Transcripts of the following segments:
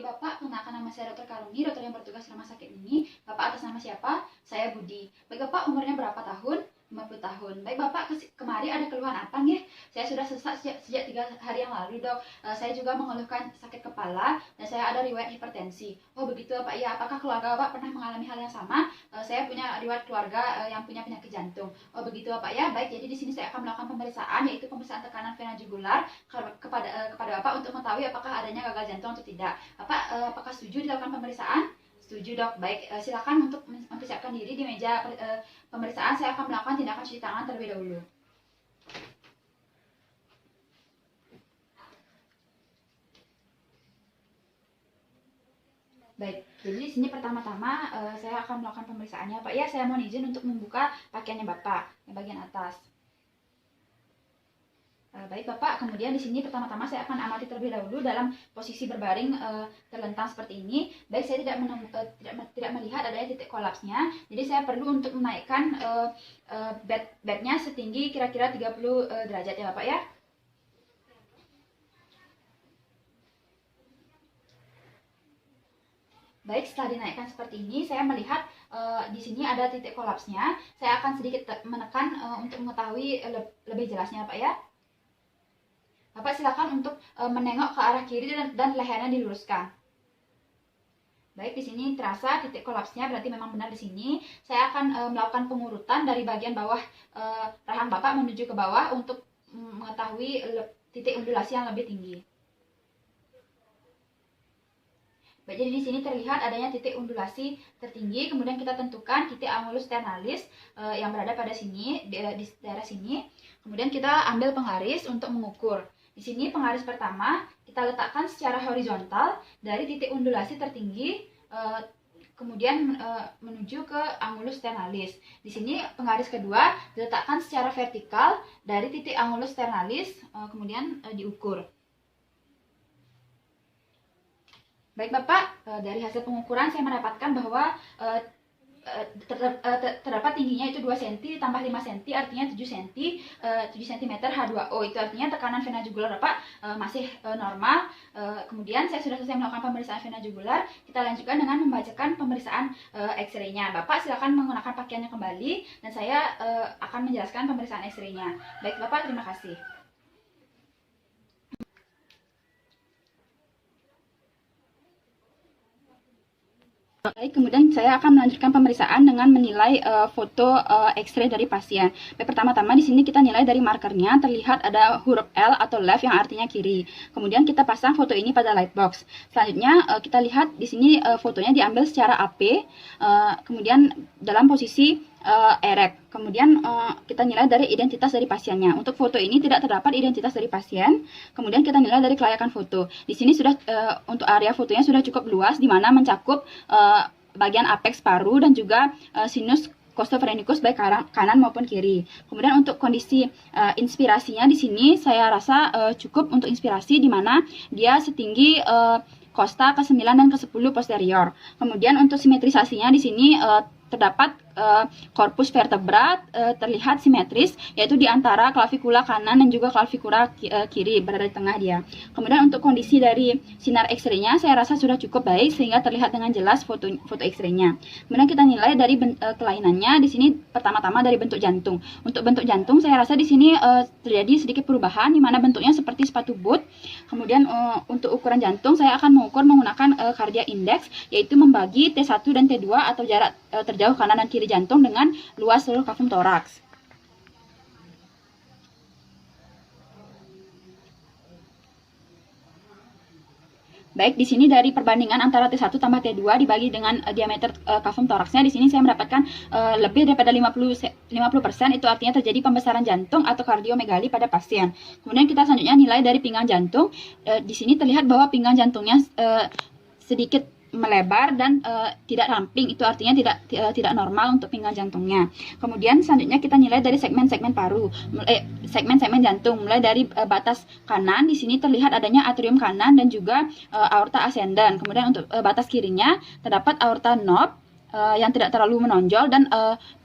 Bagi Bapak, perkenalkan nama saya Dr. Karuni, dokter yang bertugas di rumah sakit ini. Bapak atas nama siapa? Saya Budi. Bagi Bapak, umurnya berapa tahun? 50 tahun. Baik Bapak, kemarin ada keluhan apa nih? Saya sudah sesak sejak 3 hari yang lalu, Dok. Saya juga mengeluhkan sakit kepala dan saya ada riwayat hipertensi. Oh begitu Pak, ya. Apakah keluarga Bapak pernah mengalami hal yang sama? Saya punya riwayat keluarga yang punya penyakit jantung. Oh begitu Bapak ya. Baik, jadi di sini saya akan melakukan pemeriksaan, yaitu pemeriksaan tekanan vena jugular kepada Bapak untuk mengetahui apakah adanya gagal jantung atau tidak. Bapak apakah setuju dilakukan pemeriksaan? Setuju Dok. Baik, silakan untuk mempersiapkan diri di meja pemeriksaan. Saya akan melakukan tindakan cuci tangan terlebih dahulu. Baik, jadi di sini pertama-tama saya akan melakukan pemeriksaannya Pak ya. Saya mohon izin untuk membuka pakaiannya Bapak yang bagian atas. Baik Bapak, kemudian di sini pertama-tama saya akan amati terlebih dahulu dalam posisi berbaring terlentang seperti ini. Baik, saya tidak melihat adanya titik kolapsnya, jadi saya perlu untuk menaikkan bednya setinggi kira-kira 30 derajat ya Bapak ya. Baik, setelah dinaikkan seperti ini, saya melihat di sini ada titik kolapsnya. Saya akan sedikit menekan untuk mengetahui lebih jelasnya Pak ya. Bapak silakan untuk menengok ke arah kiri dan lehernya diluruskan. Baik, di sini terasa titik kolapsnya, berarti memang benar di sini. Saya akan melakukan pengurutan dari bagian bawah rahang Bapak menuju ke bawah untuk mengetahui titik undulasi yang lebih tinggi. Baik, jadi di sini terlihat adanya titik undulasi tertinggi. Kemudian kita tentukan titik angulus sternalis yang berada pada sini, di daerah sini. Kemudian kita ambil penggaris untuk mengukur. Di sini penggaris pertama kita letakkan secara horizontal dari titik undulasi tertinggi kemudian menuju ke angulus sternalis. Di sini penggaris kedua diletakkan secara vertikal dari titik angulus sternalis kemudian diukur. Baik Bapak, dari hasil pengukuran saya mendapatkan bahwa terdapat tingginya itu 2 cm tambah 5 cm, artinya 7 cm, 7 cm H2O. Itu artinya tekanan vena jugular Bapak masih normal. Kemudian saya sudah selesai melakukan pemeriksaan vena jugular. Kita lanjutkan dengan membacakan pemeriksaan X-ray-nya. Bapak silakan menggunakan pakaiannya kembali dan saya akan menjelaskan pemeriksaan X-ray-nya. Baik Bapak, terima kasih. Baik, kemudian saya akan melanjutkan pemeriksaan dengan menilai foto X-ray dari pasien. Baik, pertama-tama di sini kita nilai dari markernya, terlihat ada huruf L atau left yang artinya kiri. Kemudian kita pasang foto ini pada light box. Selanjutnya kita lihat di sini fotonya diambil secara AP, kemudian dalam posisi erect. Kemudian kita nilai dari identitas dari pasiennya. Untuk foto ini tidak terdapat identitas dari pasien. Kemudian kita nilai dari kelayakan foto. Di sini sudah untuk area fotonya sudah cukup luas, di mana mencakup bagian apex paru dan juga sinus costophrenicus baik kanan maupun kiri. Kemudian untuk kondisi inspirasinya di sini saya rasa cukup untuk inspirasi, di mana dia setinggi costa ke-9 dan ke-10 posterior. Kemudian untuk simetrisasinya di sini terdapat korpus vertebrat terlihat simetris, yaitu di antara klavikula kanan dan juga klavikula kiri, berada di tengah dia. Kemudian untuk kondisi dari sinar X-ray-nya saya rasa sudah cukup baik sehingga terlihat dengan jelas foto X-ray-nya. Kemudian kita nilai dari kelainannya. Di sini pertama-tama dari bentuk jantung. Untuk bentuk jantung saya rasa di sini terjadi sedikit perubahan, di mana bentuknya seperti sepatu boot. Kemudian untuk ukuran jantung saya akan mengukur menggunakan cardiac index, yaitu membagi T1 dan T2 atau jarak terjauh kanan dan kiri jantung dengan luas seluruh kafum toraks. Baik, di sini dari perbandingan antara T1 tambah T2 dibagi dengan diameter kafum toraksnya, di sini saya mendapatkan lebih daripada 50%, itu artinya terjadi pembesaran jantung atau kardiomegali pada pasien. Kemudian kita selanjutnya nilai dari pinggang jantung. Di sini terlihat bahwa pinggang jantungnya sedikit melebar dan tidak ramping, itu artinya tidak normal untuk pinggang jantungnya. Kemudian selanjutnya kita nilai dari segmen-segmen paru, segmen-segmen jantung, mulai dari batas kanan. Di sini terlihat adanya atrium kanan dan juga aorta ascendant. Kemudian untuk batas kirinya terdapat aorta knob yang tidak terlalu menonjol dan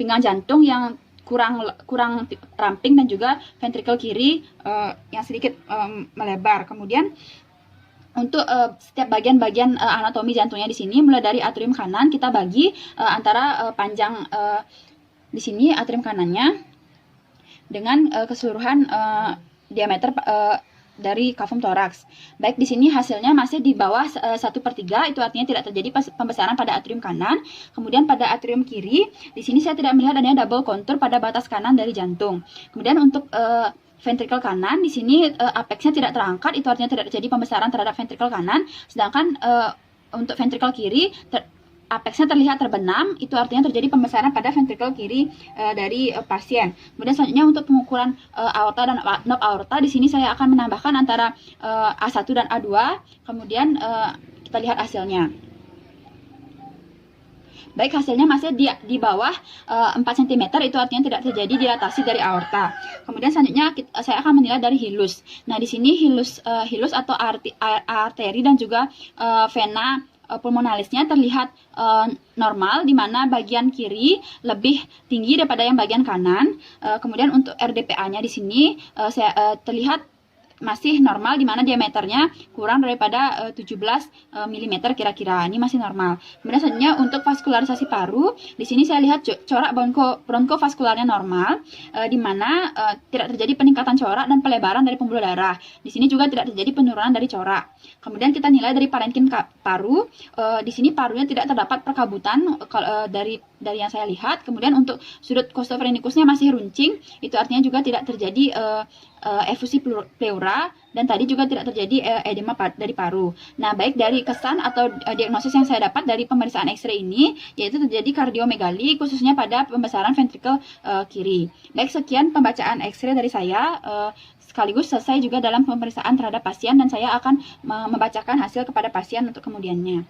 pinggang jantung yang kurang ramping dan juga ventricle kiri yang sedikit melebar. Kemudian untuk setiap bagian-bagian anatomi jantungnya di sini, mulai dari atrium kanan kita bagi antara panjang di sini atrium kanannya dengan keseluruhan diameter dari kavum toraks. Baik, di sini hasilnya masih di bawah 1/3, itu artinya tidak terjadi pembesaran pada atrium kanan. Kemudian pada atrium kiri, di sini saya tidak melihat adanya double kontur pada batas kanan dari jantung. Kemudian untuk ventrikel kanan, di sini apexnya tidak terangkat, itu artinya tidak terjadi pembesaran terhadap ventrikel kanan. Sedangkan untuk ventrikel kiri, apexnya terlihat terbenam, itu artinya terjadi pembesaran pada ventrikel kiri dari pasien. Kemudian selanjutnya untuk pengukuran aorta dan knob aorta, di sini saya akan menambahkan antara A1 dan A2. Kemudian kita lihat hasilnya. Baik, hasilnya masih di bawah 4 cm, itu artinya tidak terjadi dilatasi dari aorta. Kemudian selanjutnya saya akan menilai dari hilus. Nah, di sini hilus atau arteri dan juga vena pulmonalisnya terlihat normal, di mana bagian kiri lebih tinggi daripada yang bagian kanan. Kemudian untuk RDPA-nya di sini terlihat masih normal, di mana diameternya kurang daripada 17 mm kira-kira. Ini masih normal. Kemudian selanjutnya untuk vaskularisasi paru, di sini saya lihat corak bronkofaskularnya normal, di mana tidak terjadi peningkatan corak dan pelebaran dari pembuluh darah. Di sini juga tidak terjadi penurunan dari corak. Kemudian kita nilai dari parenkim paru. Di sini parunya tidak terdapat perkabutan dari yang saya lihat. Kemudian untuk sudut costophrenikusnya masih runcing, itu artinya juga tidak terjadi efusi pleura, dan tadi juga tidak terjadi edema dari paru. Nah, baik dari kesan atau diagnosis yang saya dapat dari pemeriksaan X-ray ini, yaitu terjadi kardiomegali, khususnya pada pembesaran ventrikel kiri. Baik, sekian pembacaan X-ray dari saya, sekaligus selesai juga dalam pemeriksaan terhadap pasien, dan saya akan membacakan hasil kepada pasien untuk kemudiannya.